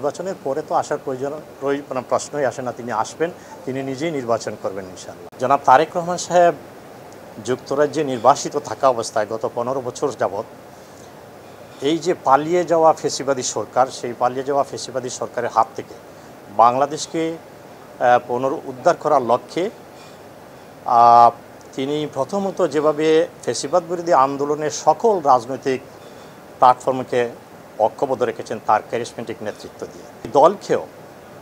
নির্বাচনের পরে তো আসার প্রশ্নই আসে না। তিনি আসবেন, তিনি নিজেই নির্বাচন করবেন ইনশাআল্লাহ। জনাব তারেক রহমান সাহেব যুক্তরাজ্যে নির্বাসিত থাকা অবস্থায় গত 15 বছর যাবৎ এই যে পালিয়ে যাওয়া ফ্যাসিবাদী সরকার, সেই পালিয়ে যাওয়া ফ্যাসিবাদী সরকারের হাত থেকে বাংলাদেশকে পুনরুদ্ধার করার লক্ষ্যে তিনি প্রথমত যেভাবে ফ্যাসিবাদ বিরোধী আন্দোলনের সকল রাজনৈতিক প্ল্যাটফর্মকে ঐক্যবদ্ধ রেখেছেন তার ক্যারিসমেটিক নেতৃত্ব দিয়ে, দলকেও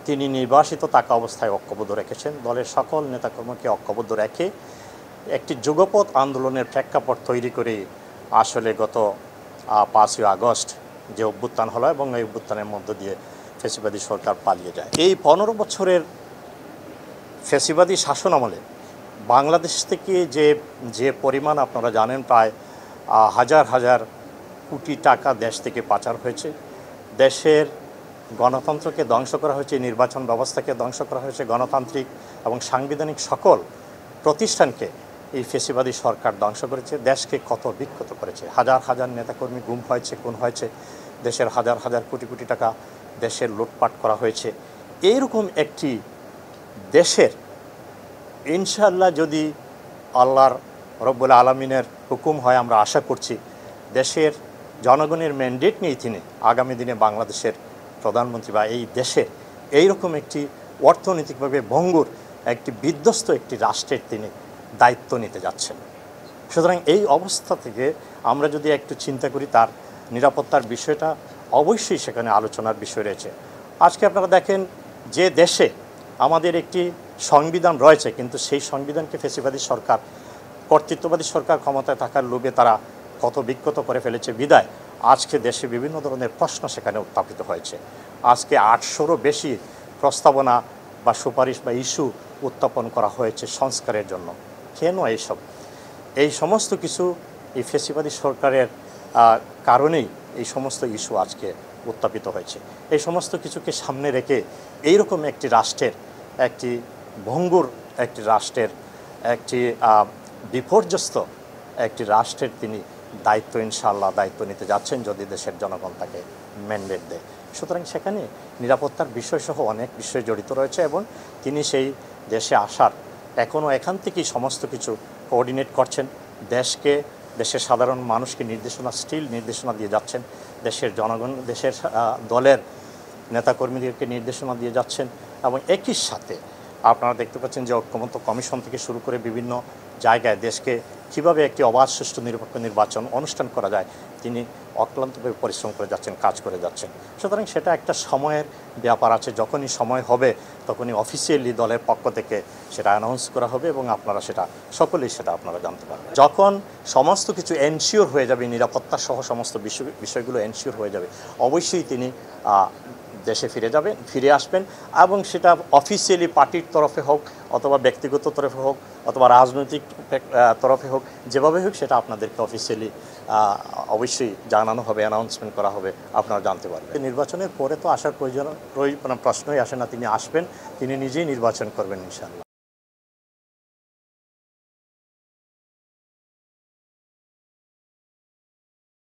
তিনি নির্বাসিত থাকা অবস্থায় ঐক্যবদ্ধ রেখেছেন। দলের সকল নেতাকর্মীকে ঐক্যবদ্ধ রেখে একটি যুগপৎ আন্দোলনের প্রেক্ষাপট তৈরি করে আসলে গত 5ই আগস্ট যে অভ্যুত্থান হলো এবং এই অভ্যুত্থানের মধ্য দিয়ে ফ্যাসিবাদী সরকার পালিয়ে যায়। এই 15 বছরের ফ্যাসিবাদী শাসন আমলে বাংলাদেশ থেকে যে পরিমাণ আপনারা জানেন, প্রায় হাজার হাজার কোটি টাকা দেশ থেকে পাচার হয়েছে, দেশের গণতন্ত্রকে ধ্বংস করা হয়েছে, নির্বাচন ব্যবস্থাকে ধ্বংস করা হয়েছে, গণতান্ত্রিক এবং সাংবিধানিক সকল প্রতিষ্ঠানকে এই ফ্যাসিবাদী সরকার ধ্বংস করেছে, দেশকে ক্ষত বিক্ষত করেছে। হাজার হাজার নেতাকর্মী গুম হয়েছে, খুন হয়েছে, দেশের হাজার হাজার কোটি কোটি টাকা দেশের লুটপাট করা হয়েছে। এইরকম একটি দেশের ইনশাআল্লাহ যদি আল্লাহর রব্বুল আলামিনের হুকুম হয়, আমরা আশা করছি দেশের জনগণের ম্যান্ডেট নিয়ে তিনি আগামী দিনে বাংলাদেশের প্রধানমন্ত্রী বা এই দেশের এইরকম একটি অর্থনৈতিকভাবে ভঙ্গুর একটি বিধ্বস্ত একটি রাষ্ট্রের তিনি দায়িত্ব নিতে যাচ্ছেন। সুতরাং এই অবস্থা থেকে আমরা যদি একটু চিন্তা করি, তার নিরাপত্তার বিষয়টা অবশ্যই সেখানে আলোচনার বিষয় রয়েছে। আজকে আপনারা দেখেন যে দেশে আমাদের একটি সংবিধান রয়েছে, কিন্তু সেই সংবিধানকে ফ্যাসিবাদী সরকার, কর্তৃত্ববাদী সরকার ক্ষমতায় থাকার লোভে তারা কত বিক্ষত করে ফেলেছে বিদায় আজকে দেশে বিভিন্ন ধরনের প্রশ্ন সেখানে উত্থাপিত হয়েছে। আজকে 800রও বেশি প্রস্তাবনা বা সুপারিশ বা ইস্যু উত্থাপন করা হয়েছে সংস্কারের জন্য। কেন এই সমস্ত কিছু এই ফ্যাসিবাদী সরকারের কারণেই এই সমস্ত ইস্যু আজকে উত্থাপিত হয়েছে। এই সমস্ত কিছুকে সামনে রেখে এইরকম একটি রাষ্ট্রের, একটি ভঙ্গুর একটি রাষ্ট্রের, একটি বিপর্যস্ত একটি রাষ্ট্রের তিনি ইনশাআল্লাহ দায়িত্ব নিতে যাচ্ছেন যদি দেশের জনগণ তাকে ম্যান্ডেট দেয়। সুতরাং সেখানে নিরাপত্তার বিষয়সহ অনেক বিষয় জড়িত রয়েছে এবং তিনি সেই দেশে আসার এখনও এখান থেকেই সমস্ত কিছু কোঅর্ডিনেট করছেন। দেশের সাধারণ মানুষকে নির্দেশনা দিয়ে যাচ্ছেন, দেশের জনগণ, দেশের দলের নেতাকর্মীদেরকে নির্দেশনা দিয়ে যাচ্ছেন এবং একই সাথে আপনারা দেখতে পাচ্ছেন যে ঐক্যমত্য কমিশন থেকে শুরু করে বিভিন্ন জায়গায় দেশকে কীভাবে একটি অবাধ, সুষ্ঠু, নিরপেক্ষ নির্বাচন অনুষ্ঠান করা যায় তিনি অক্লান্তভাবে পরিশ্রম করে যাচ্ছেন, কাজ করে যাচ্ছেন। সুতরাং সেটা একটা সময়ের ব্যাপার আছে, যখনই সময় হবে তখনই অফিসিয়ালি দলের পক্ষ থেকে সেটা অ্যানাউন্স করা হবে এবং আপনারা সকলেই সেটা আপনারা জানতে পারবেন। যখন সমস্ত কিছু এনশিওর হয়ে যাবে, নিরাপত্তা সহ সমস্ত বিষয়গুলো এনশিওর হয়ে যাবে, অবশ্যই তিনি দেশে ফিরে আসবেন এবং সেটা অফিসিয়ালি পার্টির তরফে হোক অথবা ব্যক্তিগত তরফে হোক অথবা রাজনৈতিক তরফে হোক, যেভাবে হোক সেটা আপনাদেরকে অফিসিয়ালি অবশ্যই জানানো হবে, অ্যানাউন্সমেন্ট করা হবে, আপনারা জানতে পারবেন। নির্বাচনের পরে তো আসার প্রশ্নই আসে না। তিনি আসবেন, তিনি নিজেই নির্বাচন করবেন ইনশাআল্লাহ।